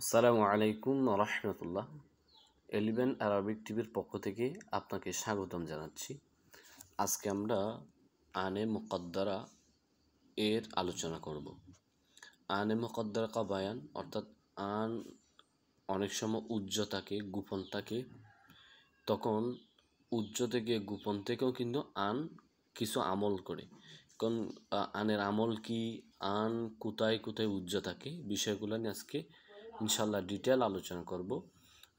আসসালামু আলাইকুম রহমতুল্লাহ। 11 আরবিক টিভির পক্ষ থেকে আপনাকে স্বাগতম জানাচ্ছি। আজকে আমরা আনে মুকদ্দারা এর আলোচনা করব। আনে মুকদ্দারা কা বায়ান অর্থাৎ আন অনেক সময় উজ্জ্ব থাকে, গোপন থাকে। তখন উজ্জ্ব থেকে গোপন থেকেও কিন্তু আন কিছু আমল করে। কারণ আনের আমল কি, আন কোথায় কোথায় উজ্জ্ব থাকে, বিষয়গুলো নিয়ে আজকে ইনশাল্লাহ ডিটেল আলোচনা করব।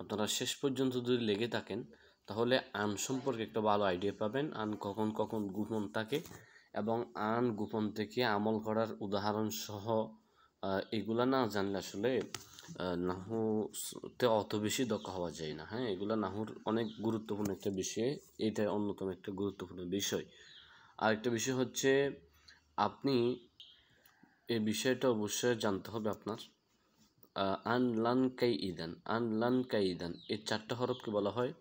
আপনারা শেষ পর্যন্ত যদি লেগে থাকেন তাহলে আন সম্পর্কে একটা ভালো আইডিয়া পাবেন, আন কখন কখন গোপন থাকে এবং আন গোপন থেকে আমল করার উদাহরণ সহ এগুলা না জানলে আসলে নাহুতে অত বেশি দক্ষ হওয়া যায় না। হ্যাঁ, এগুলা নাহুর অনেক গুরুত্বপূর্ণ একটা বিষয়, এটা অন্যতম একটা গুরুত্বপূর্ণ বিষয়। আরেকটা বিষয় হচ্ছে আপনি এই বিষয়টা অবশ্যই জানতে হবে আপনার। আনলান কাইদান এই চারটা হরফকে বলা হয়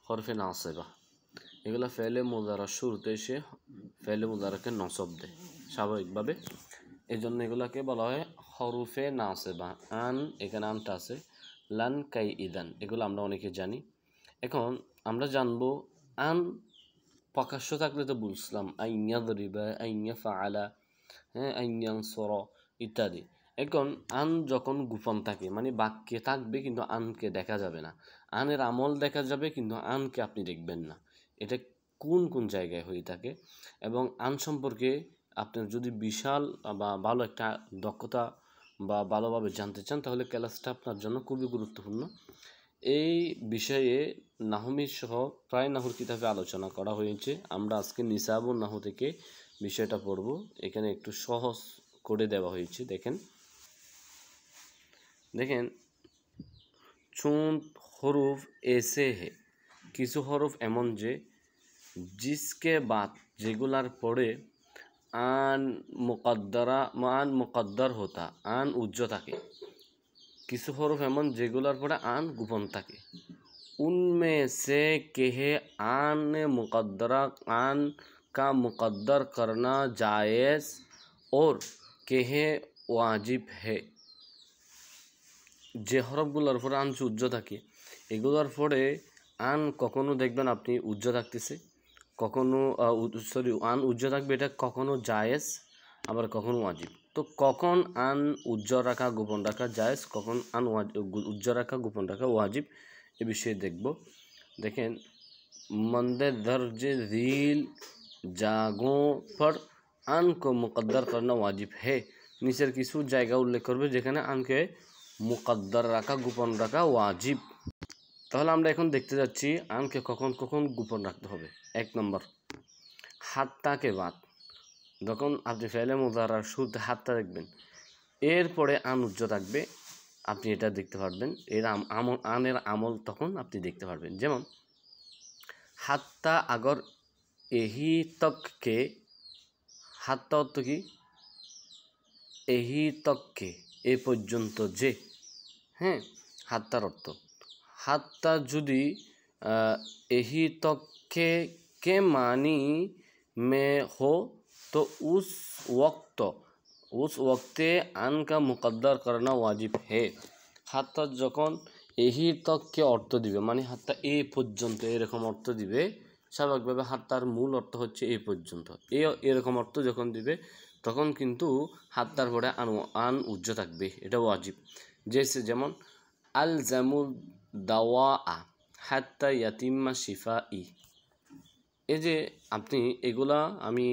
হরফে নাসেবা। এগুলো ফেলে মুদারার শুরুতে এসে ফেলে মুদারাকে নসব দেয় স্বাভাবিকভাবে, এই জন্য এগুলাকে বলা হয় হরফে নাসেবা। আন, এখানে আনটা আছে, লান কাইদান, এগুলো আমরা অনেকে জানি। এখন আমরা জানবো আন প্রকাশ্য থাকলে তো বুঝলাম আইয়া দরিবা, আইয়া ফাআলা, হ্যাঁ, আইয়াং সর ইত্যাদি। এখন আন যখন গোপন থাকে মানে বাক্যে থাকবে কিন্তু আনকে দেখা যাবে না, আনের আমল দেখা যাবে কিন্তু আনকে আপনি দেখবেন না। এটা কোন কোন জায়গায় হয়ে থাকে এবং আন সম্পর্কে আপনার যদি বিশাল বা ভালো একটা দক্ষতা বা ভালোভাবে জানতে চান তাহলে ক্লাসটা আপনার জন্য খুবই গুরুত্বপূর্ণ। এই বিষয়ে নাহমির সহ প্রায় নাহুর কিতাবে আলোচনা করা হয়েছে। আমরা আজকে নিসাবুন নাহু থেকে বিষয়টা পড়ব। এখানে একটু সহজ করে দেওয়া হয়েছে। দেখেন চুন হরুফ এসে হে, কিছু হরফ এমন যে জিসকে বাদ, যেগুলার পরে আন মুকদ্দার হতা, আন উজ্জ্ব থাকে। কিছু হরফ এমন যেগুলার পরে আন গোপন থাকে। उनमें से केहे आन मुकद्दरा आन का मुकद्दर करना जायज़ और केहे ওয়াজিব হে। যে হরফগুলোর পরে আন উজ্জ্ব থাকে এগুলোর পরে আন কখনো দেখবেন আপনি উজ্জ্ব থাকতেছে, কখনো আন উজ্জ্ব থাকবে, এটা কখনো জায়েজ আবার কখনো ওয়াজিব। তো কখন আন উজ্জ্ব রাখা গোপন রাখা জায়েজ, কখন আন উজ্জ্ব রাখা গোপন রাখা ওয়াজিব, এ বিষয়ে দেখব। দেখেন मंदे दर्ज झील জাগোं पर आन को मुकद्दर करना वाजिब है। নিচের কিছু জায়গা উল্লেখ করবে যেখানে আনকে মুকদ্দর রাখা গোপন রাখা ওয়াজিব। তাহলে আমরা এখন দেখতে যাচ্ছি আনকে কখন কখন গোপন রাখতে হবে। 1 নম্বর হাত্তাকে বাদ, যখন আপনি ফেলে মুদারার শুরুতে হাত্তা দেখবেন এরপরে আন উজ্জ্ব থাকবে, আপনি এটা দেখতে পারবেন। এর আনের আমল তখন আপনি দেখতে পারবেন। যেমন হাত্তা আগর এহি তককে, হাত্তা অর্থ কি? এহি তককে, এ পর্যন্ত যে, হ্যাঁ, হাত্তার অর্থ। হাত্তা যদি এহি তককে কে মানি মে হো তো উস ওক্তে আন কা মুকদ্দর করনা ওয়াজিব হে। হাত্তা যখন এহি তককে অর্থ দিবে মানে হাত্তা এ পর্যন্ত এরকম অর্থ দিবে, স্বাভাবিকভাবে হাত্তার মূল অর্থ হচ্ছে এ পর্যন্ত, এরকম অর্থ যখন দিবে তখন কিন্তু হাত্তার পরে আন উজ্জ্ব থাকবে, এটা ওয়াজিব। যেমন আল জামুদ দাওয়া হাত্তা ইয়াতিম্মা শিফা ই। এই যে আপনি এগুলা আমি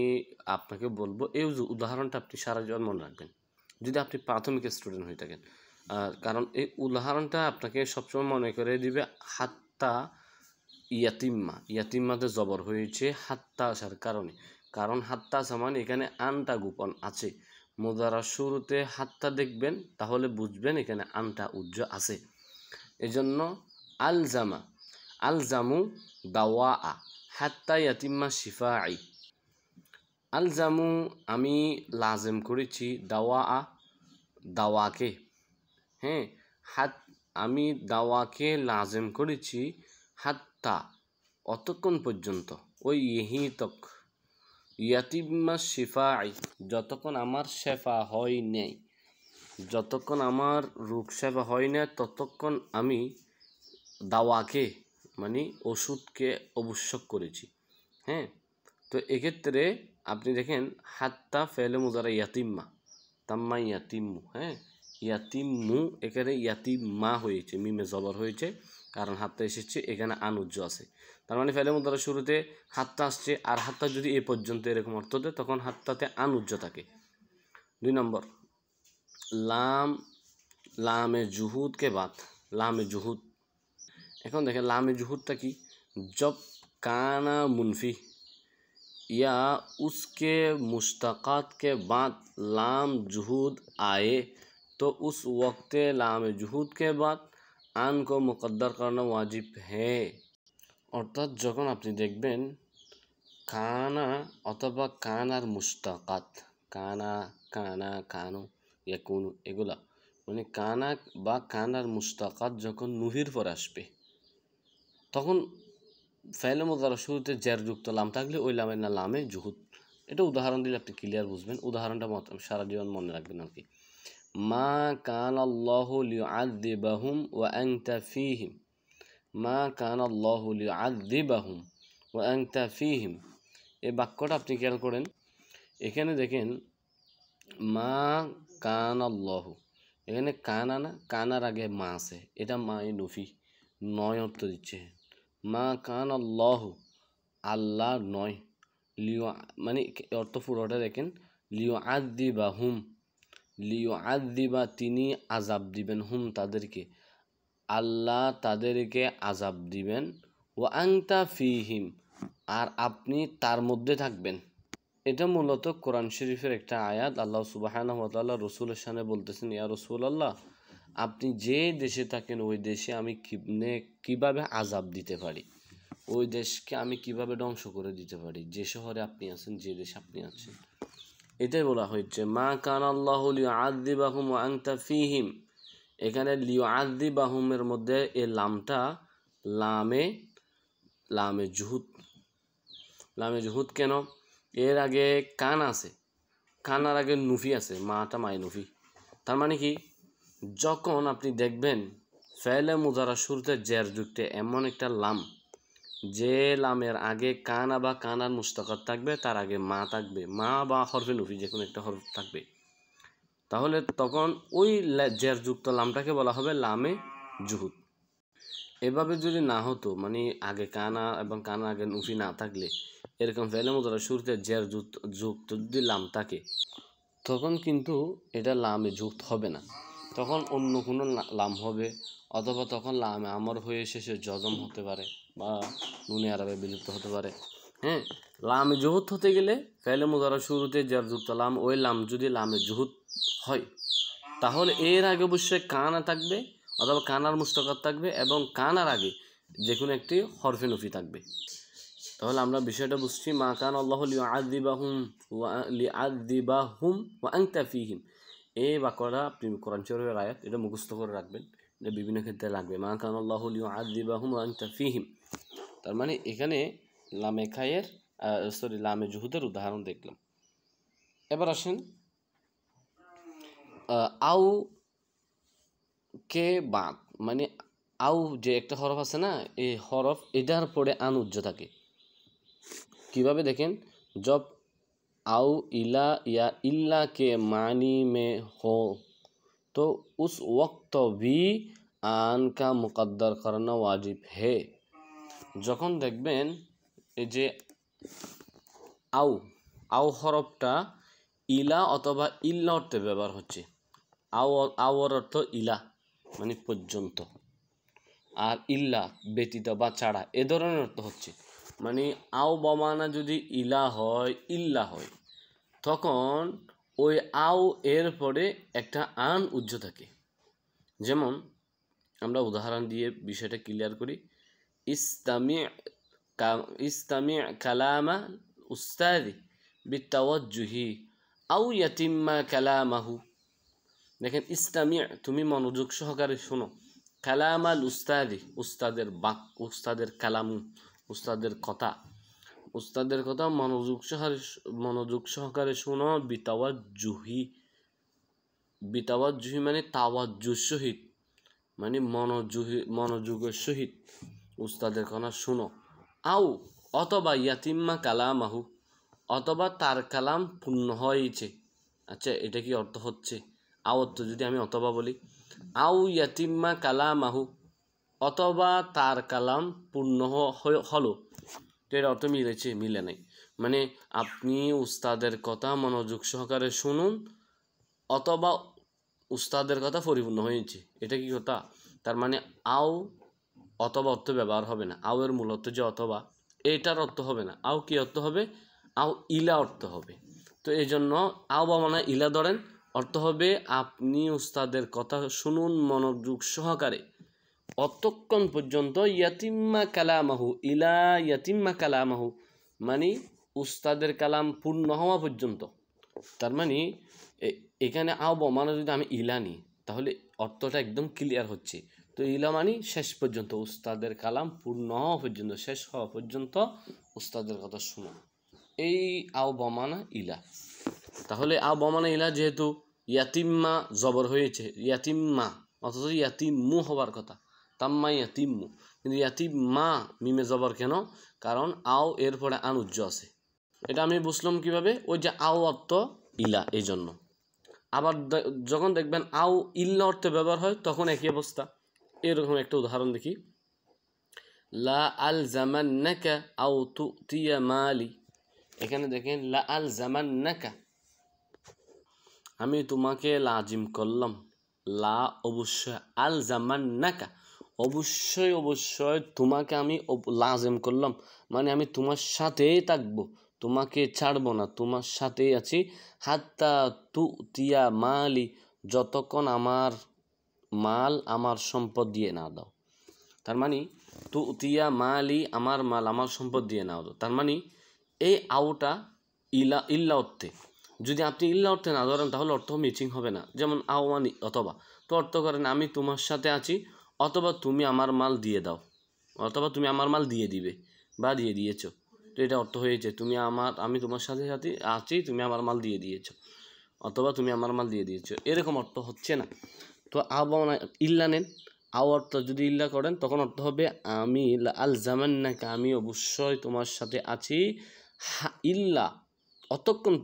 আপনাকে বলবো, এই উদাহরণটা আপনি সারা জীবন মনে রাখবেন যদি আপনি প্রাথমিক স্টুডেন্ট হয়ে থাকেন। কারণ এই উদাহরণটা আপনাকে সবসময় মনে করে দিবে হাত্তা ইয়াতিম্মাতে জবর হয়েছে হাত্তা আসার কারণে, কারণ হাত্তা আসা মানে এখানে আনটা গোপন আছে। মুদারার শুরুতে হাত্তা দেখবেন তাহলে বুঝবেন এখানে আনটা উজ্জ্ব আছে। এজন্য আলজামু দাওয়া হাত্তা ইয়াতিম্মা শিফা আই। আলজামু আমি লাজেম করেছি দাওয়াকে, হ্যাঁ, আমি দাওয়াকে লাজেম করেছি হাত্তা অতক্ষণ পর্যন্ত, ওই ইহি তক ইয়াতিম্মা শিফা আই, যতক্ষণ আমার শেফা হয় নেই। যতক্ষণ আমার রোগ সেবা হয় না ততক্ষণ আমি দাওয়াকে মানে ওষুধকে আবশ্যক করেছি। হ্যাঁ, তো এক্ষেত্রে আপনি দেখেন হাত্তা ফেলে মুজারা ইয়াতিম্মা তাম্মা ইয়াতিম্মু। হ্যাঁ, ইয়াতিম্মু এখানে ইয়াতিম্মা হয়েছে, মিমে জবর হয়েছে, কারণ হাত্তা এসেছে, এখানে আনুজ্জ আছে। তার মানে ফেলে মুজারা শুরুতে হাত্তা আসছে, আর হাত্তা যদি এ পর্যন্ত এরকম অর্থ দেয় তখন হাত্তাতে আনুজ্জ থাকে। 2 নম্বর লাম, লামে জুহুদ কে বাদ, লামে জুহুদ। এখন দেখেন लाम जुहूद की जब काना मुनफी या उसके मुश्तक़ात के बाद लाम जुहूद आए तो उस वक्त लाम जुहूद के बाद आन को मुक़द्दर करना वाजिब है। অর্থাৎ যখন আপনি দেখবেন কানা অথবা কানার মুশতাকাত, কানা, কানা, কানু, ইয়াকুনু, এগুলা মানে কানা বা কানার মুশতাকাত যখন নুহির পর আসবে তখন ফাইলে মুজারা শুরুতে জেরযুক্ত লাম থাকলে ওই লামের না লামে জুহুদ। এটা উদাহরণ দিলে আপনি ক্লিয়ার বুঝবেন, উদাহরণটা সারা জীবন মনে রাখবেন আর কি। মা কান আল্লাহু লিউআযযিবাহুম ওয়া আনতা ফীহিম, মা কান আল্লাহু লিউআযযিবাহুম ওয়া আনতা ফীহিম। এই বাক্যটা আপনি খেয়াল করেন, এখানে দেখেন মা কান আল্লাহু, এখানে কানা না, কানার আগে মা আছে, এটা মা এ নফি, নয় অর্থ দিচ্ছে। মা কান আল্লাহ, আল্লাহ নয়, লিও মানে অর্থ পুরোটা দেখেন, লিও আদিবা হুম, লিও আদিবা তিনি আজাব দিবেন, হুম তাদেরকে, আল্লাহ তাদেরকে আজাব দিবেন, ও আংতা ফিহিম আর আপনি তার মধ্যে থাকবেন। এটা মূলত কোরআন শরীফের একটা আয়াত। আল্লাহ সুবহানাহু ওয়া তাআলা রসুলের সামনে বলতেছেন, ইয়া রাসূলুল্লাহ আপনি যে দেশে থাকেন ওই দেশে আমি কিভাবে আজাব দিতে পারি, ওই দেশকে আমি কিভাবে ধ্বংস করে দিতে পারি, যে শহরে আপনি আছেন, যে দেশে আপনি আছেন। এটাই বলা হয়েছে মা কান আল্লাহু লিউআযযিবাহুম ওয়া আনতা ফীহিম। এখানে লিউআযযিবাহুমের মধ্যে এই লামটা লামে লামে জুহুদ। লামে জুহুদ কেন? এর আগে কান আছে, কানার আগে নুফি আছে, মাটা মাই নুফি। তার মানে কি, যখন আপনি দেখবেন ফেলে মুজারা শুরুতে জের যুক্তে এমন একটা লাম, যে লামের আগে কানা বা কানার মুশতাকাত থাকবে, তার আগে মা থাকবে, মা বা হরফে নুফি যে কোনো একটা হরফ থাকবে, তাহলে তখন ওই জের যুক্ত লামটাকে বলা হবে লামে জুহুদ। এভাবে যদি না হতো, মানে আগে কানা এবং কানার আগে নুফি না থাকলে, এরকম ফেলে মুজারা শুরুতে জের যুক্ত যদি লাম থাকে তখন কিন্তু এটা লামে যুক্ত হবে না, তখন অন্য কোনো লাম হবে, অথবা তখন লামে আমর হয়ে শেষে জজম হতে পারে বা নুনে আরবে বিলুপ্ত হতে পারে। হ্যাঁ, লামে জুহুদ হতে গেলে ফেলে মুজারা শুরুতে জের যুক্ত লাম, ওই লাম যদি লামে জুহুদ হয় তাহলে এর আগে অবশ্যই কানা থাকবে অথবা কানার মুশতাকাত থাকবে এবং কানার আগে যে কোনো একটি হরফে নুফি থাকবে। তাহলে আমরা বিষয়টা বুঝছি, মা কান আল্লাহু লিউআযযিবাহুম ওয়া আনতা ফীহিম। এই বাক্যটা আপনি কোরআন শরীফের আয়াত, এটা মুখস্থ করে রাখবেন, এটা বিভিন্ন ক্ষেত্রে লাগবে। মা কান আল্লাহু লিউআযযিবাহুম ওয়া আনতা ফীহিম, তার মানে এখানে লামে খায়ের লামে জুহুদের উদাহরণ দেখলাম। এবার আসেন আউ কে বাদ, মানে আউ যে একটা হরফ আছে না, এই হরফ এটার পরে আনুজ্জ থাকে। কিভাবে দেখেন, जब आओ इला या इल्ला के मानी में हो तो उस वक्त भी आन का मुकद्दर करना वाजिब है। যখন দেখবেন এই যে আউ, আউ হরফটা ইলা অথবা ইল্লা অর্থে ব্যবহার হচ্ছে। আওয়ার অর্থ ইলা মানে পর্যন্ত, আর ইল্লা ব্যতীত বা ছাড়া এ ধরনের অর্থ হচ্ছে। মানে আও বমানা যদি ইলা হয়, ইল্লা হয়, তখন ওই আও এর পরে একটা আন উজ্জ থাকে। যেমন আমরা উদাহরণ দিয়ে বিষয়টা ক্লিয়ার করি, ইস্তামি কালামা উস্তাদি বিতাওয়াজ্জুহি আও ইয়াতিম্মা কালামাহু। দেখেন ইস্তামি, তুমি মনোযোগ সহকারে শোনো, কালামাল উস্তাদি, উস্তাদের বাক, উস্তাদের কালাম, উস্তাদের কথা, উস্তাদের কথা মনোযোগ সহকারে শোনো, বিতাওয়াজ্জুহি বিতাওয়াজ্জুহি মানে তাওয়াজ্জুর সহিত, মানে মনোযোগের সহিত উস্তাদের কথা শুনো। আও অথবা ইয়াতিম্মা কালামাহু, অথবা তার কালাম পূর্ণ হয়েছে। আচ্ছা, এটা কি অর্থ হচ্ছে? আও অর্থ যদি আমি অথবা বলি, আও ইয়াতিম্মা কালামাহু, অথবা তার কালাম পূর্ণ হলো, তো এর অর্থ মিলেছে? মিলে নাই। মানে আপনি উস্তাদের কথা মনোযোগ সহকারে শুনুন, অথবা উস্তাদের কথা পরিপূর্ণ হয়েছে, এটা কি কথা? তার মানে আও অথবা অর্থ ব্যবহার হবে না। আও এর মূল অর্থ যে অথবা, এটার অর্থ হবে না। আও কি অর্থ হবে? আও ইলা অর্থ হবে। তো এই জন্য আও বা মানে ইলা ধরেন, অর্থ হবে আপনি উস্তাদের কথা শুনুন মনোযোগ সহকারে অতক্ষণ পর্যন্ত, ইয়াতিম্মা কালামাহু, ইলা ইয়াতিম্মা কালামাহু মানে উস্তাদের কালাম পূর্ণ হওয়া পর্যন্ত। তার মানে এখানে আও বা মানে যদি আমি ইলা নিই, তাহলে অর্থটা একদম ক্লিয়ার হচ্ছে। তো ইলা মানে শেষ পর্যন্ত, উস্তাদের কালাম পূর্ণ হওয়া পর্যন্ত, শেষ হওয়া পর্যন্ত উস্তাদের কথা শুনো, এই আও বমানা ইলা। তাহলে আও বমানা ইলা যেহেতু ইয়াতিম্মা জবর হয়েছে, ইয়াতিম্মা অথচ ইয়াতিম্মু হবার কথা, তাম্মা ইয়াতিম্মু, কিন্তু ইয়াতিম্মা মিমে জবর কেন? কারণ আও এরপরে আনুজ্জ আছে। এটা আমি বুঝলাম কিভাবে? ওই যে আও অর্থ ইলা, এই জন্য। আবার যখন দেখবেন আও ইল্লা অর্থে ব্যবহার হয়, তখন একই অবস্থা। এরকম একটা উদাহরণ দেখি, লা আল জামান্নাকা আও তুতিয়া মালি। এখানে দেখেন লা আল জামান্নাকা, আমি তোমাকে লাজিম করলাম। লা অবশ্যই, আল জামান্নাকা অবশ্যই অবশ্যই তোমাকে আমি লাজিম করলাম, মানে আমি তোমার সাথেই থাকবো, তোমাকে ছাড়বো না, তোমার সাথেই আছি। হাত্তা তুতিয়া মালি, যতক্ষণ আমার মাল, আমার সম্পদ দিয়ে না দাও। তার মানে তুতিয়া মালি, আমার মাল, আমার সম্পদ দিয়ে না দাও। তার মানে এই আওটা ইল্লা অর্থে। যদি আপনি ইল্লা অর্থে না ধরেন, তাহলে অর্থ ম্যাচিং হবে না। যেমন আও মানে অথবা, তো অর্থ করেন আমি তোমার সাথে আছি, অথবা তুমি আমার মাল দিয়ে দাও, অথবা তুমি আমার মাল দিয়ে দিবে বা দিয়ে দিয়েছো। তো এটা অর্থ হয়েছে আমি তোমার সাথে সাথে আছি, তুমি আমার মাল দিয়ে দিয়েছো, অথবা তুমি আমার মাল দিয়ে দিয়েছো, এরকম অর্থ হচ্ছে না। তো আও মানে ইল্লা নেন, আও অর্থ যদি ইল্লা করেন, তখন অর্থ হবে আমি আল জামান্নাকা, আমি অবশ্যই তোমার সাথে আছি, ইল্লা অতক্ষণ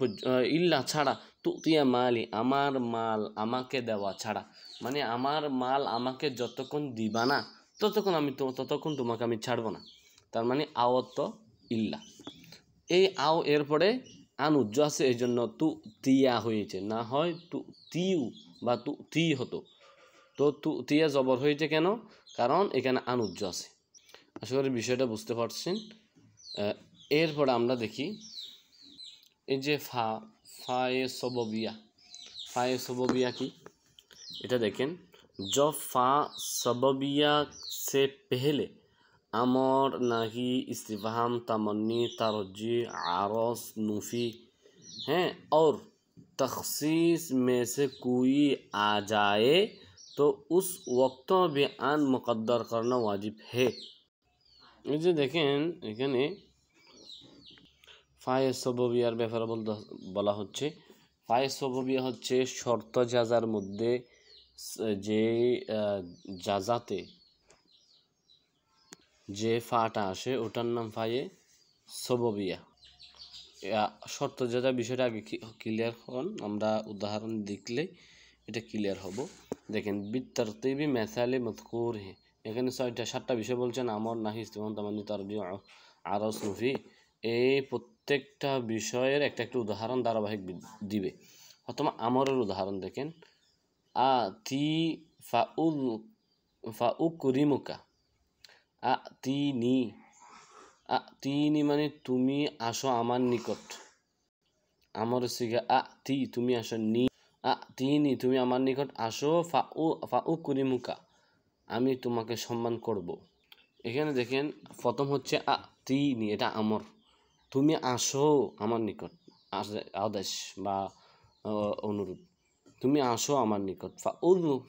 ইল্লা ছাড়া, তুতিয়া মালি আমার মাল আমাকে দেওয়া ছাড়া, মানে আমার মাল আমাকে যতক্ষণ দিবা না, ততক্ষণ তোমাকে আমি ছাড়বো না। তার মানে আও অর্থ ইল্লা। এই আও এরপরে আনুজ্জ আছে, এই জন্য তু তিয়া হয়েছে, না হয় তু তিউ বা তু তি হতো। তো তু তিয়া জবর হয়েছে কেন? কারণ এখানে আনুজ্জ আছে। আশা করি বিষয়টা বুঝতে পারছেন। এরপরে আমরা দেখি এই যে ফায়ে সববিয়া কি, এটা দেখেন, जो फा सबबिया से पहले अमर नहीं इस्तिफहाम तमन्नी तरजी आरस नूफी हैं और तखसीस में से कोई आ जाए तो उस वक्त भी आन मुकद्दर करना वाजिब है। এই যে দেখেন এখানে ফায়ে সববিয়ার ব্যাপারে বলা হচ্ছে। ফায়ে সববিয়া হচ্ছে শর্ত জাজার মধ্যে যে জাজাতে যে ফাটা আসে, ওটার নাম ফায়ে সববিয়া। শর্ত জাজা বিষয়টা আগে ক্লিয়ার হন, আমরা উদাহরণ দেখলে এটা ক্লিয়ার হব। দেখেন বিতারতিবি মেসালে মজকুর হে, এখানে 7টা বিষয় বলছেন, আমর নাহি ইস্তিফহাম তামান্নি তারজি আরস নফি। এই প্রত্যেকটা বিষয়ের একটা একটা উদাহরণ ধারাবাহিক দিবে। প্রথমে আমরের উদাহরণ দেখেন, আতি ফাউকরিমুকা, আতিনি মানে তুমি আসো আমার নিকট, আমর সিগা আতি তুমি আসো, আতিনি তুমি আমার নিকট আসো, ফাউকরিমুকা আমি তোমাকে সম্মান করব। এখানে দেখেন প্রথম হচ্ছে আতিনি, এটা আমর, তুমি আসো আমার নিকট, আদেশ বা অনুরোধ, তুমি আসো আমার নিকট,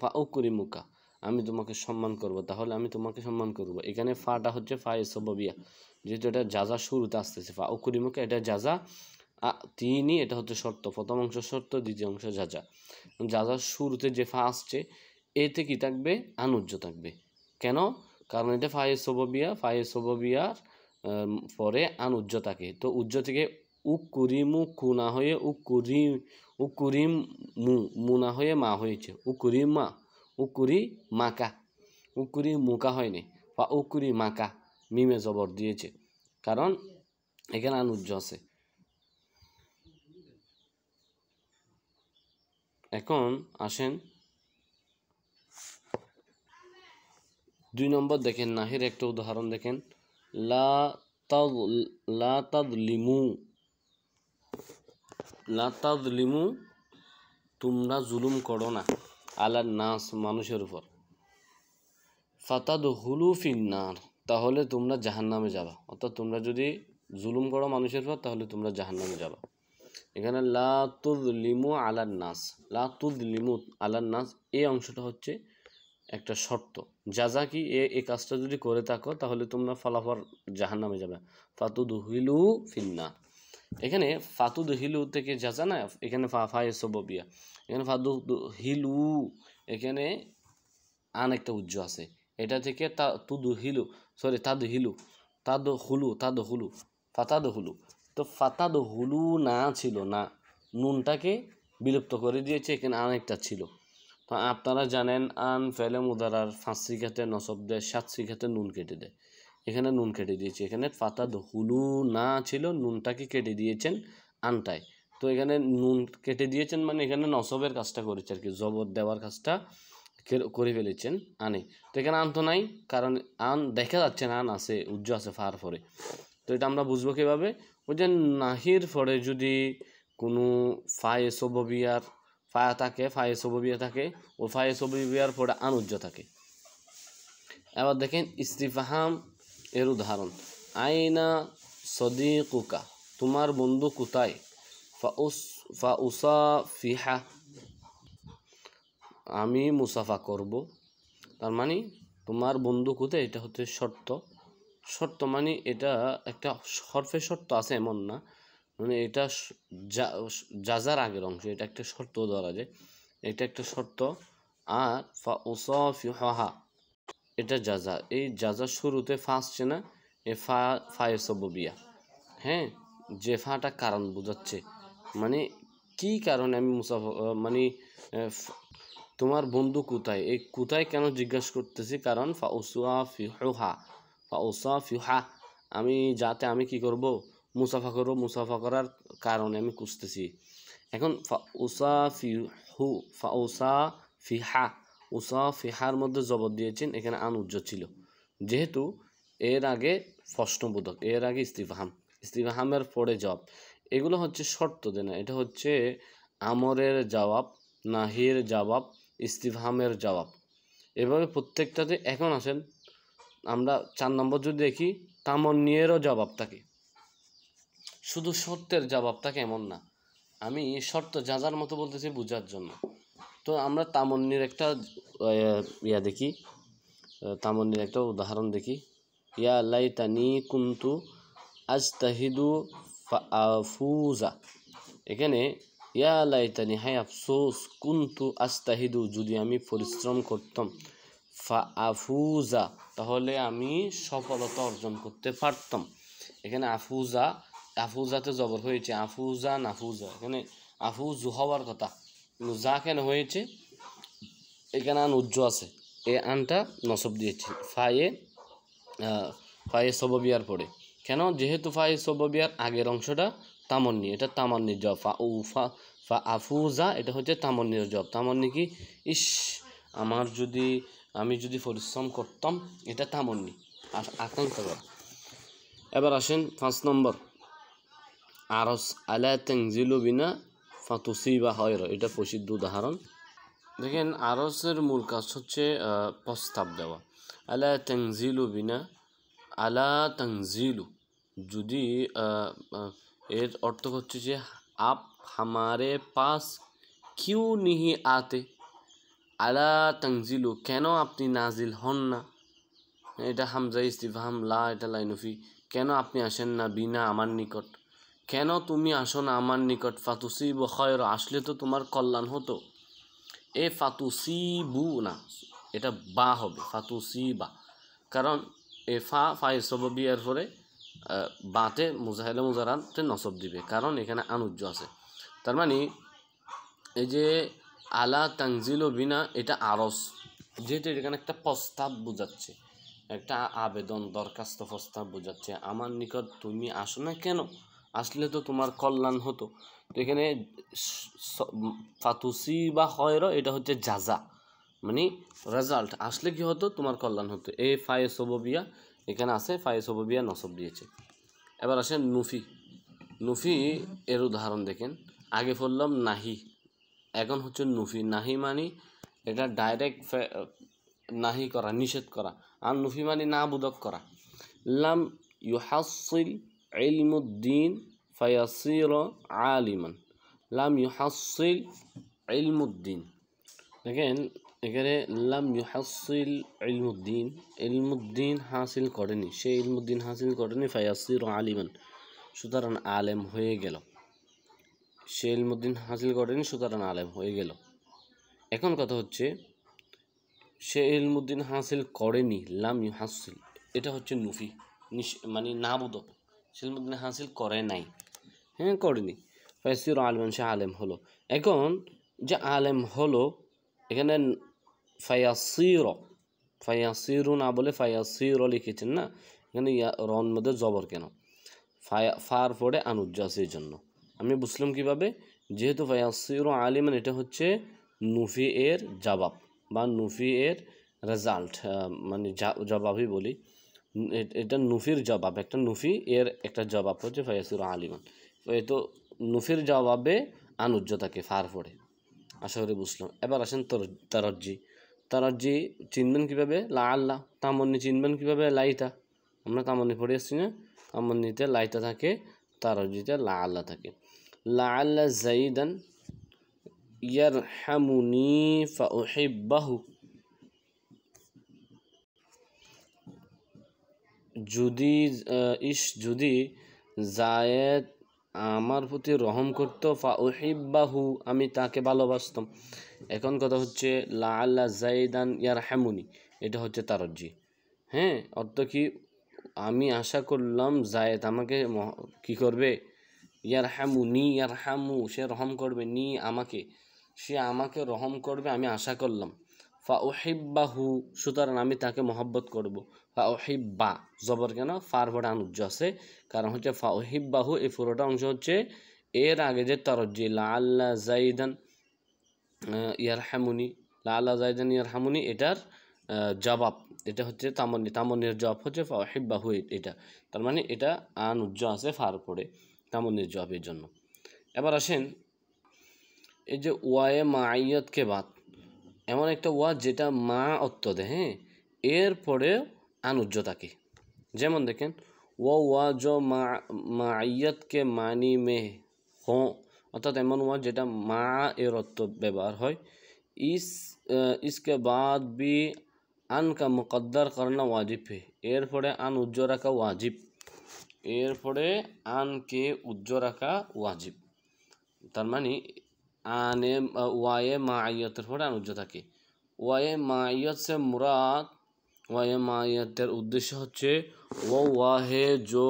ফাউকরিমুকা আমি তোমাকে সম্মান করব, তাহলে আমি তোমাকে সম্মান করব। এখানে ফাটা হচ্ছে ফায়ে সববিয়া, যেহেতু এটা জাজা শুরুতে আসতেছে, ফাউকরিমুকা এটা জাজা, তিনি এটা হচ্ছে শর্ত, প্রথম অংশ শর্ত, দ্বিতীয় অংশ যাজা। যাজার শুরুতে যে ফা আসছে এতে কি থাকবে? আনুজ্য থাকবে। কেন? কারণ এটা ফায়ে সববিয়া, ফায়ে সববিয়ার পরে আনুজ্য থাকে। তো উজ্জ থেকে উকুরিমু কু না হয়ে উকুরিম মু না হয়ে মা হয়েছে, উকুরিমা, উকুরি মাকা, উকুরি মুকা হয়নি, বা উকুরি মাকা মিমে জবর দিয়েছে, কারণ এখানে আনুজ্য আছে। এখন আসেন 2 নম্বর দেখেন, নাহির একটা উদাহরণ দেখেন, লা তাযলিমু, লা তাযলিমু তোমরা জুলুম করো না, আলান নাস মানুষের উপর, ফাতাদখুলু ফিন্নার তাহলে তোমরা জাহান্নামে যাবা। অর্থাৎ তোমরা যদি জুলুম করো মানুষের উপর তাহলে তোমরা জাহান্নামে যাবা। এখানে লা তুযলিমু আলান নাস, লা তুযলিমু আলান নাস এই অংশটা হচ্ছে একটা শর্ত। যাজা কি? এই কাজটা যদি করে থাকো তাহলে তোমরা ফলাফল জাহান্নামে যাবে। ফাতুদখিলু ফিন্নার, এখানে ফাতুদখিলু থেকে যাজা না, এখানে ফায়ে সববিয়া, এখানে ফাতুদখিলু, এখানে আন একটা উজ্জ আছে, এটা থেকে তাদখুলু ফাতাদখুলু। তো ফাতাদখুলু না ছিল না, নুনটাকে বিলুপ্ত করে দিয়েছে, এখানে আন একটা ছিল। তো আপনারা জানেন আন ফেলে মুদারার 5 সিগাতে নসব দেয়, 7 সিগাতে নুন কেটে দেয়, এখানে নুন কেটে দিয়েছে। এখানে ফাতাদখুলু না ছিল, নুনটাকে কেটে দিয়েছেন আনটায়। তো এখানে নুন কেটে দিয়েছেন মানে এখানে নসবের কাজটা করেছে আর কি, জবর দেওয়ার কাজটা করে ফেলেছেন আনে। তো এখানে আন তো নাই, কারণ আন দেখা যাচ্ছে না, আন আছে, উজ্জ আছে ফার পরে। তো এটা আমরা বুঝবো কীভাবে? ওই যে নাহির পরে যদি কোনো ফায়ে সববিয়ার ফায়ে সববিয়া থাকে, ও ফায়ে সববিয়ার পরে আনুজ্য থাকে। এবার দেখেন ইস্তিফহাম এর উদাহরণ, আইনা সদিকুকা তোমার বন্ধু কোথায়, ফাউসাফিহা আমি মুসাফা করব। তার মানে তোমার বন্ধু কোথায়, এটা হচ্ছে শর্ত। শর্ত মানে এটা একটা হরফে শর্ত আছে এমন না, মানে এটা যাজার আগের অংশ, এটা একটা শর্ত ধরা যায়, এটা একটা শর্ত। আর ফাউসাফিহা এটা যাজা, এই যাজার শুরুতে ফা আসছে না, এ ফায়ে সববিয়া। হ্যাঁ, যে ফাটা কারণ বোঝাচ্ছে, মানে কি কারণে আমি মুসাফা, মানে তোমার বন্ধু কোথায়, এই কোথায় কেন জিজ্ঞাসা করতেছি, কারণ ফাউসাফিহা আমি যাতে আমি কি করব, মুসাফা করব, মুসাফা করার কারণে আমি খুঁজতেছি। এখন উসাফিহার মধ্যে জবর দিয়েছেন, এখানে আনুজ্য ছিল, যেহেতু এর আগে প্রশ্নবোধক, এর আগে ইস্তিফহামের পরে জবাব, এগুলো হচ্ছে শর্ত দেনা। এটা হচ্ছে আমরের জবাব, নাহির জবাব, ইস্তিফহামের জবাব, এভাবে প্রত্যেকটাতে। এখন আসেন আমরা 4 নম্বর যদি দেখি, তামান্নিয়েরও জবাব থাকে, শুধু শর্তের জবাব থাকে এমন না, আমি শর্ত যাজার মতো বলতেছি বোঝার জন্য। তো আমরা তামান্নির একটা দেখি, তামান্নির একটা উদাহরণ দেখি, ইয়া লাইতানি কুনতু আজতাহিদু ফাআফুজা। এখানে ইয়া লাইতানি, হায় আফসোস, কুনতু আজতাহিদু যদি আমি পরিশ্রম করতাম, ফাআফুজা তাহলে আমি সফলতা অর্জন করতে পারতাম। এখানে আফুজাতে জবর হয়েছে, আফুজা নাফুজা, এখানে আফুজু হওয়ার কথা, যা কেন হয়েছে, এখানে আন উজ্জ আছে, এ আনটা নসব দিয়েছে ফায়ে সববিয়ার পরে। কেন? যেহেতু ফায়ে সববিয়ার আগের অংশটা তামান্নি, এটা তামান্নির জব, আফুজা এটা হচ্ছে তামান্নির জব। তামান্নি কি? ইস, আমি যদি পরিশ্রম করতাম, এটা তামান্নি, আকাঙ্ক্ষা করা। এবার আসেন 5 নম্বর, আরস আলা তানজিলু বিনা ফাতুসিবা হয়, এটা প্রসিদ্ধ উদাহরণ। দেখেন আরসের মূল কাজ হচ্ছে প্রস্তাব দেওয়া। আলা তানজিলু বিনা, আলা তানজিলু যদি এর অর্থ হচ্ছে যে আপ হামারে পাস কিউ নিহি আতে, আলা তানজিলু কেন আপনি নাজিল হন না, এটা হামজা ইস্তিফহাম, লা এটা লাইনুফি, কেন আপনি আসেন না, বিনা আমার নিকট, কেন তুমি আসো না আমার নিকট, ফাতুসিবু খায়রা, আসলে তো তোমার কল্যাণ হতো। এ ফাতুসিবু না, এটা বা হবে ফাতুসিবা, কারণ এ ফায়ে সববি এর পরে বাতে মুজাহিলে মুজারাতে নসব দিবে, কারণ এখানে আনুজ্য আছে। তার মানে এই যে আলা তানজিল বিনা, এটা আরস, যেহেতু এখানে একটা প্রস্তাব বোঝাচ্ছে, একটা আবেদন দরখাস্ত প্রস্তাব বোঝাচ্ছে, আমার নিকট তুমি আসো না কেন, আসলে তো তোমার কল্যাণ হতো। তো এখানে ফাতুসি বা হয়র, এটা হচ্ছে জাজা, মানে রেজাল্ট, আসলে কি হতো, তোমার কল্যাণ হতো। এই ফায়ে সববিয়া এখানে আছে, ফায়ে সববিয়া নসব দিয়েছে। এবার আসেন নুফি। নুফি এর উদাহরণ দেখেন, আগে বললাম নাহি, এখন হচ্ছে নুফি। নাহি মানি এটা ডাইরেক্ট নাহি করা, নিষেধ করা, আর নুফি মানি না বোধক করা। লাম ইউহাসিল ইলমুদ্দিন ফায়াসির আলিমান, লাম ইউহাসিল ইলমুদ্দিন, দেখেন এখানে লাম ইউহাসিল ইলমুদ্দিন, ইলমুদ্দিন হাসিল করেনি, সে ইলমুদ্দিন হাসিল করেনি, ফায়াসির আলিমান, সুতরাং আলেম হয়ে গেল। সে ইলমুদ্দিন হাসিল করেনি, সুতরাং আলেম হয়ে গেল। এখন কথা হচ্ছে সে ইলমুদ্দিন হাসিল করেনি, লাম ইউহাসিল, এটা হচ্ছে নুফি, মানে না বোধক, সে ইলমুদ্দিন হাসিল করে নাই, হ্যাঁ করেনি। ফায়াসির আলিমান, সে আলেম হলো। এখন যে আলেম হলো, এখানে ফায়াসির, ফায়াসিরু না বলে ফায়াসির লিখেছেন না, এখানে রন মধ্যে জবর কেন, ফার পরে আনুজ্জ আছে, এই জন্য আমি বুঝলাম কিভাবে, যেহেতু ফায়াসির আলিমান এটা হচ্ছে নুফি এর জবাব বা নুফি এর রেজাল্ট, মানে জবাবই বলি, এটা নুফির জবাব, একটা নুফি এর একটা জবাব হচ্ছে ফায়াসির আলিমান। তো নুফির জবাবে আনুজ্জ থাকে ফার পরে, আশা করি বুঝলাম। এবার আসেন তারজ্জি। তারজ্জি চিনবেন কীভাবে, লা আল্লাহ, তামন্নি চিনবেন কীভাবে, লাইতা, আমরা তামন্নি পড়ে এসেছি না, তামন্নিতে লাইতা থাকে, তারজ্জিতে লা আল্লাহ থাকে। লা আল্লাহ জাইদান ইয়ারহামুনি ফাউহিব্বাহু, যদি জায়েদ আমার প্রতি রহম করতো, ফাউহিব্বাহু, আমি তাকে ভালোবাসতাম। এখন কথা হচ্ছে লা আল্লাহ জাইদান ইয়ারহামুনি, এটা হচ্ছে তারজ্জি, হ্যাঁ, অর্থ কি, আমি আশা করলাম জায়েদ আমাকে কি করবে, ইয়ারহামুনি, ইয়ারহামু সে রহম করবে, নি আমাকে, সে আমাকে রহম করবে আমি আশা করলাম। ফাউহিব্বাহু, সুতরাং আমি তাকে মহব্বত করব। ফাউহিব্বা জবর কেন, ফার পরে আনুজ্জ আছে, কারণ হচ্ছে ফাউহিব্বাহু এই পুরোটা অংশ হচ্ছে এর আগে যে তারজ্জি লা আল্লাহ জাইদান ইয়ারহামুনি, লা আল্লাহ জাইদান ইয়ারহামুনি, এটার জবাব, এটা হচ্ছে তামন্নি, তামন্নির জবাব হচ্ছে ফাউহিব্বাহু, এটা তার মানে এটা আনুজ্জ আছে ফার পরে, তামন্নির জবাবের জন্য। এবার আসেন এই যে ওয়ায়ে মাইয়াতকে বাদ, এমন একটা ওয়া যেটা মা অর্থ দেয়, হ্যাঁ, এরপরে আনুজ্য থাকে। যেমন দেখেন ওয়া जो মাইয়াত কে মানি মে হো, অর্থাৎ এমন ওয়া যেটা মা এর অর্থ ব্যবহার হয়। इसके बाद भी আন কা মুকদ্দার করনা ওয়াজিব হে, এরপরে আন উজ্জ রাখা ওয়াজিব, এরপরে আনকে উজ্জ রাখা ওয়াজিব। তার মানে আনে ওয়ায়ে মাইয়াতের পরে আনুজ্য থাকে। ওয়ায়ে মাইয়াত সে মুরাদ, ওয়ায়ে मायतेर उद्देश्य হচ্ছে वो वह है जो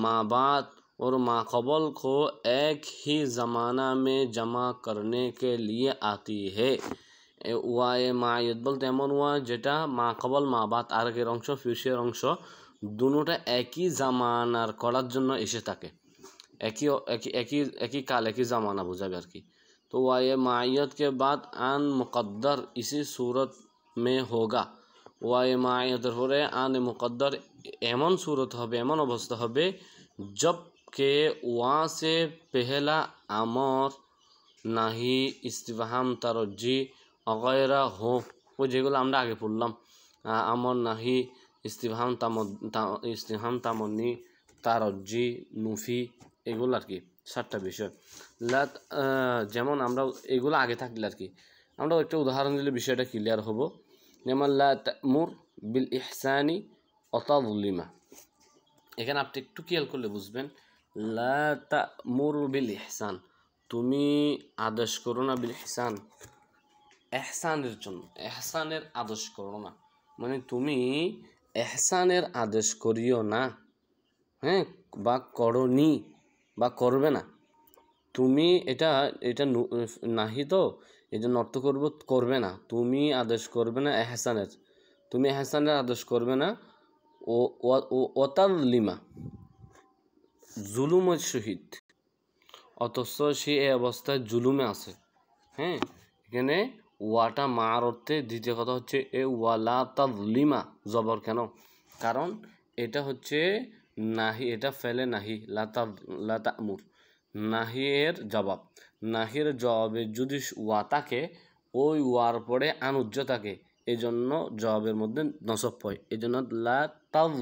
माँ बाप और माक़बल को एक ही ज़माना में जमा करने के लिए आती है। ওয়ায়ে মায়ত বলতে এমন ওয়া যেটা মাक़বল মা বাপ আগের অংশ ফিউচার অংশ দুটোটা একই জামানার করার জন্য এসে থাকে, একই काल একই ज़माना বোঝাবে আর কি। तो वाये मायत के बाद आन मुक़द्दर इसी सूरत में होगा। ওয়ায়ে মায়তের পরে আন মুকদ্দর এমন सूरत হবে, এমন অবস্থা হবে, जब के ওয়া से पहला আমর নাহি ইস্তিফহাম তারজ্জি অগয়রা হো, ওই যেগুলো আমরা আগে পড়লাম, আমর নাহি ইস্তিফহাম তামন্নি তারজ্জি নুফি, এগুলো আর কি 7টা বিষয়। যেমন আমরা এগুলো আগে থাকলে আর কি, আমরা একটা উদাহরণ দিলে বিষয়টা ক্লিয়ার হবো। যেমন লা তা'মুর বিল ইহসানি ওয়া তাযলিমা, এখানে আপনি একটু খেয়াল করলে বুঝবেন, লা তা'মুরু বিল ইহসান, তুমি আদেশ করো না বিল ইহসান, এহসানের জন্য, এহসানের আদেশ করো না, মানে তুমি এহসানের আদেশ করিও না, হ্যাঁ, বা করনি বা করবে না। তুমি এটা এটা নাহি, তো এই জন্য অর্থ করব করবে না, তুমি আদেশ করবে না এহসানের, তুমি এহসানের আদেশ করবে না। ও ওতার লিমা, জুলুমের সহিত, অথচ সে এই অবস্থায় জুলুমে আছে। হ্যাঁ, এখানে ওয়াটা মার অর্থে, দ্বিতীয় কথা হচ্ছে এ ওয়ালা তাজলিমা, জবর কেন? কারণ এটা হচ্ছে নাহি, এটা ফেলে নাহি, লা তা'মুর, নাহিয়ের জবাব, নাহির জবাবে যদি ওয়া থাকে, ওই ওয়ার পরে আনুজ্য থাকে, এই জন্য জবাবের মধ্যে নসব হয়, এই জন্য লা তাজ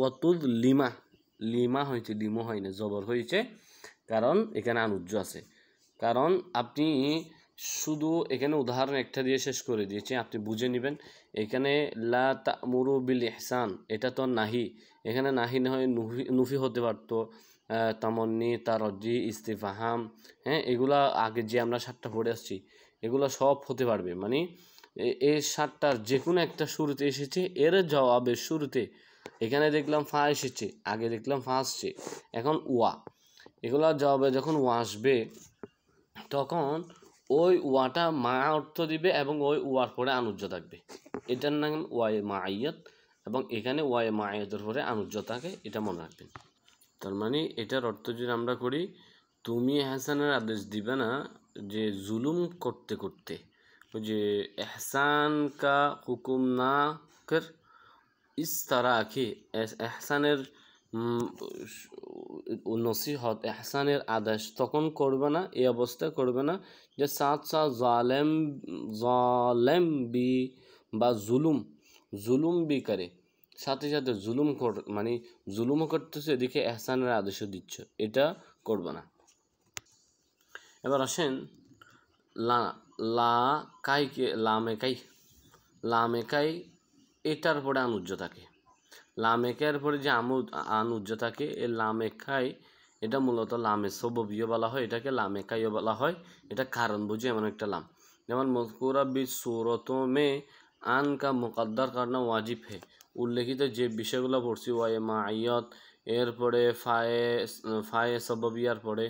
ওয়াতুজ লিমা, লিমা হয়েছে, লিমো হয়নি, জবর হয়েছে, কারণ এখানে আনুজ্য আছে। কারণ আপনি শুধু এখানে উদাহরণ একটা দিয়ে শেষ করে দিয়েছি, আপনি বুঝে নেবেন। এখানে লা তা'মুরু বিল ইহসান, এটা তো নাহি, এখানে নাহি না হয় নুফি হতে পারতো, তামান্নি, তারজি, ইস্তিফহাম, হ্যাঁ, এগুলা আগে যে আমরা 7টা পড়ে আসছি, এগুলো সব হতে পারবে, মানে এই 7টার যে কোনো একটা শুরুতে এসেছে, এর জবাবের শুরুতে এখানে দেখলাম ফা এসেছে, আগে দেখলাম ফা আসছে, এখন ওয়া, এগুলা জবাবে যখন ওয়া আসবে, তখন ওই ওয়াটা মা অর্থ দিবে এবং ওই ওয়ার পরে আনুজ্য থাকবে, এটার নাম ওয়ায়ে মাইয়াত, এবং এখানে ওয়ায়ে মাইয়াতের পরে আনুজ্য থাকে, এটা মনে রাখবেন। তার মানে এটার অর্থ যদি আমরা করি, তুমি এহসানের আদেশ দিবে না যে জুলুম করতে করতে, ওই যে এহসান কা হুকুম না কর, ইস তারা কি এহসানের নসিহত, এহসানের আদেশ তখন করবে না, এই অবস্থায় করবে না যে সাথ সাথ জালেম বি বা জুলুম বি করে, সাথে সাথে জুলুম কর, মানে জুলুমও করতেছে, এদিকে এহসানের আদেশও দিচ্ছ, এটা করবে না। এবার আসেন লা লা কাইকে, লামেকাই এটার পরে আনুজ্য থাকে, লামেকার পরে যে আনুজ্য থাকে, এই লামেকাই, এটা মূলত লামে সববিও বলা হয়, এটাকে লামেকাইও বলা হয়, এটা কারণ বুঝে এমন একটা লাম। যেমন মজকুরা বি সুরতো মে আন কা মুকদ্দার করনা ওয়াজিব হে, উল্লেখিত যে বিষয়গুলো পড়ছি, ওয়ায়ে মাইয়ত, এরপরে ফায়ে সববিয়ার পরে,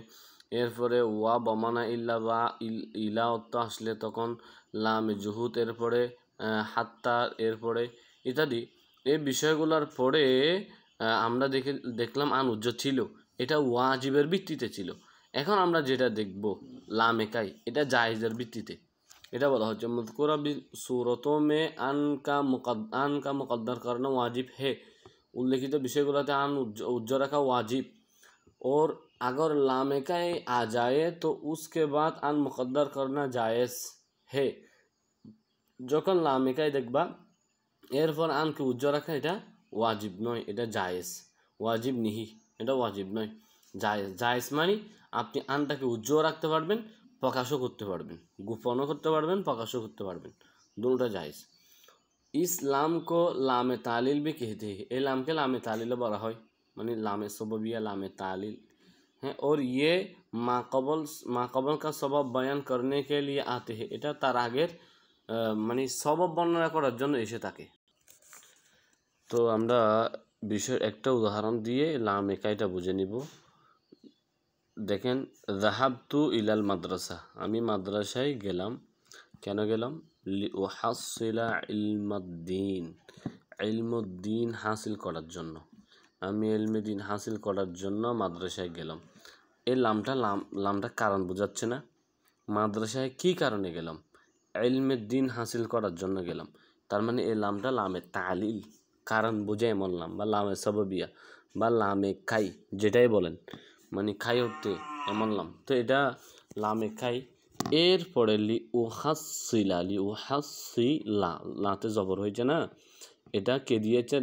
এরপরে ওয়া বমানা ইল্লা বা ইলা অর্থ আসলে তখন লামে জুহুদ, এরপরে হাত্তা, এরপরে ইত্যাদি, এই বিষয়গুলোর পরে আমরা দেখলাম আনুজ্য ছিল, এটা ওয়াজিবের ভিত্তিতে ছিল। এখন আমরা যেটা দেখব লামেকাই, এটা জায়েজের ভিত্তিতে, এটা বলা হচ্ছে মুযকুরা বি সূরতো মে আনকা মুকদ্দার করনা ওয়াজিব হে, উল্লেখিত বিষয়গুলোতে উজ্জ রাখা ওয়াজিব, और अगर लामेकाए आ जाए तो उसके बाद अन मुकद्दर करना जायज़ है। যখন লামেকায় দেখবা এরপর আনকে উজ্জ্ব রাখা, এটা ওয়াজিব নয়, এটা জায়েজ, ওয়াজিব নিহি, এটা ওয়াজিব নয়, জায়েজ। জায়েজ মানে আপনি আনটাকে উজ্জ্বল রাখতে পারবেন, প্রকাশও করতে পারবেন, গোপনও করতে পারবেন, প্রকাশও করতে পারবেন, দুটোটা জায়েজ। ইসলাম কো লামে তালিল भी कहते हैं, এই লামকে লামে তালিলও বলা হয়, মানে লামে सबबिया, लामे तालिल हैं, और ये माकबल का सबब बयान करने के लिए आते हैं, এটা তার আগের মানে সবব বর্ণনা করার জন্য এসে থাকে। তো আমরা বিষয়ের একটা উদাহরণ দিয়ে লামেকাইটা বুঝে নিব। দেখেন, যাহাবতু ইলাল মাদ্রাসা, আমি মাদ্রাসায় গেলাম, কেন গেলাম? লিউহাসসিলা ইলমাদ্দিন, ইলমুদ্দিন হাসিল করার জন্য, আমি ইলমুদ্দিন হাসিল করার জন্য মাদ্রাসায় গেলাম। এই লামটা কারণ বোঝাচ্ছে না? মাদ্রাসায় কি কারণে গেলাম? ইলমুদ্দিন হাসিল করার জন্য গেলাম, তার মানে এই লামটা লামে তালিল, কারণ বোঝে এমন লাম, বা লামে সাবাবিয়া বা লামে খাই, যেটাই বলেন, মানে খাই হতে এমন লাম, তো এটা লামে খাই। এরপরে লিউহাসসিলা, লাতে জবর হয়েছে না, এটা কে দিয়েছে?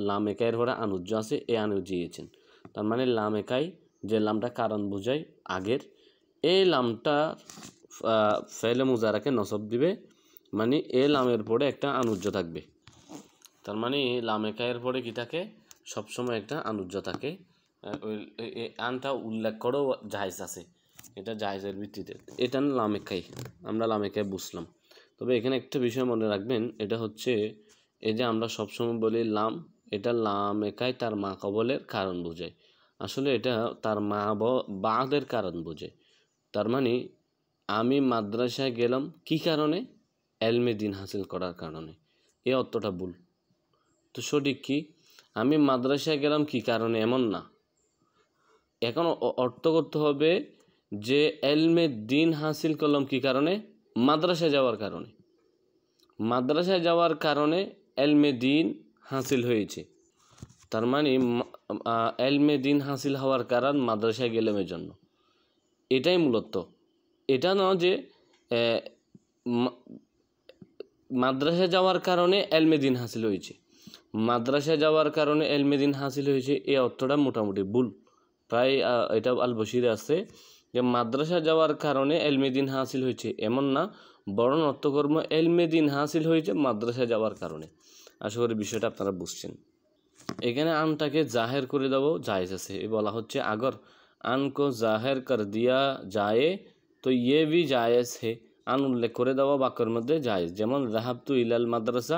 লামেকাইয়ের পরে আনুজ্য আছে, এ আনুজ্য দিয়েছেন, তার মানে লামেকাই যে লামটা কারণ বোঝায় আগের, এই লামটা ফেলে মুজারাকে নসব দিবে, মানে এ লামের পরে একটা আনুজ্য থাকবে, তার মানে লামেকাইয়ের পরে কি থাকে? সবসময় একটা আনুজ্য থাকে, আনটা উল্লেখ করো জায়েজ আছে, এটা জায়েজের ভিত্তিতে, এটা লামেকাই, আমরা লামেকাই বুঝলাম। তবে এখানে একটা বিষয় মনে রাখবেন, এটা হচ্ছে এই যে আমরা সবসময় বলি লাম, এটা লামেকাই তার মা কবলের কারণ বোঝায়, আসলে এটা তার মা বাদের কারণ বোঝায়। তার মানে আমি মাদ্রাসায় গেলাম কি কারণে? এলমে দিন হাসিল করার কারণে। এই অর্থটা ভুল। তো সঠিক কি? আমি মাদ্রাসায় গেলাম কি কারণে, এমন না। এখন অর্থ করতে হবে যে এলমে দিন হাসিল করলাম কি কারণে? মাদ্রাসায় যাওয়ার কারণে। মাদ্রাসায় যাওয়ার কারণে এলমে দিন হাসিল হয়েছে। তার মানে এলমে দিন হাসিল হওয়ার কারণ মাদ্রাসায় গেলাম এর জন্য, এটাই মূলত। এটা না যে মাদ্রাসায় যাওয়ার কারণে এলমে দিন হাসিল হয়েছে, মাদ্রাসায় যাওয়ার কারণে এলমে দিন হাসিল হয়েছে, এই অর্থটা মোটামুটি ভুল। প্রায় এটা আল বশিরে আছে যে মাদ্রাসা যাওয়ার কারণে এলমে দিন হাসিল হয়েছে, এমন না, বরং অর্থকর্ম এলমে দিন হাসিল হয়েছে মাদ্রাসায় যাওয়ার কারণে। আশা করি বিষয়টা আপনারা বুঝছেন। এখানে আনটাকে জাহের করে দেবো জায়েজ আছে, এ বলা হচ্ছে আগর আন কো জাহের কর দিয়া যায় তো ইয়ে ভি জায়েজ হে, আন উল্লেখ করে দেওয়া বাক্যের মধ্যে জায়েজ। যেমন যাহাবতু ইলাল মাদ্রাসা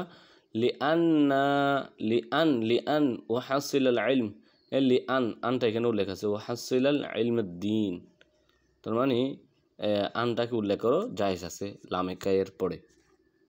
লিআন ওয়াহাসিলাল ইলম, আনটা এখানে উল্লেখ আছে, ওয়াহাসিলাল ইলমুদ্দিন। তার মানে আনটাকে উল্লেখ করো জায়েজ আছে লামেকায়ের পরে।